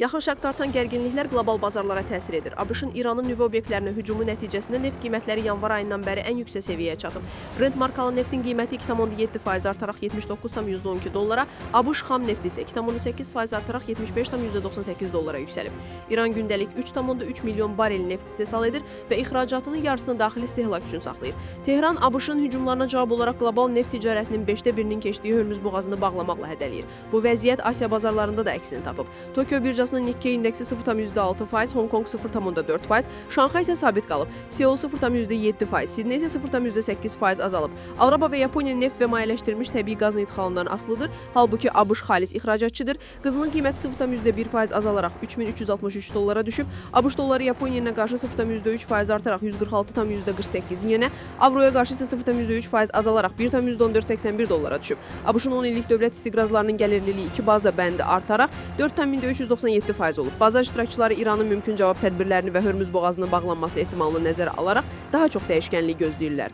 Yaxın Şərqdə artan gərginliklər qlobal bazarlara təsir edir. ABŞ-ın İranın nüvə obyektlərinə hücumu nəticəsində neft qiymətləri yanvar ayından bəri ən yüksək səviyyəyə çatıb. Brent markalı neftin qiyməti 2,7% artaraq $79,12, ABŞ xam nefti isə 2,8% artaraq $75,98 yüksəlib. İran gündəlik 3,3 milyon barel neft istehsal edir və ixracatının yarısını daxili istehlak üçün saxlayır. Tehran ABŞ-ın hücumlarına cavab olaraq qlobal neft ticarətinin 5%-nin keçdiyi Hörmüz boğazını bağlamaqla hədələyir. Bu vəziyyət Asiya bazarlarında da əksini tapıb. Tokyo birjasının Nikkei indeksi 0,6%, Hong Kong 0,4%, Şanxay isə sabit qalıb. Seul 0,7%, Sidney isə 0,8% azalıb. Avropa və Yaponiya neft və mayeləşdirilmiş təbii qazın idxalından asılıdır. Halbuki ABŞ xalis ixracatçıdır. Qızılın qiyməti 0,1% azalaraq $3,363 düşüb. ABŞ dolları Yaponiya qarşı 0,3% artaraq 146,48 yenə, avroya qarşı isə 0,3% azalaraq $1,1481 düşüb. ABŞ-ın 10 illik dövlət istiqrazlarının gəlirliliyi 2 baza bəndi artaraq 4,397% olub. Bazar iştirakçıları İranın mümkün cavab tədbirlərini və Hörmüz boğazının bağlanması ehtimalını nəzərə alaraq daha çox dəyişkənlik gözləyirlər.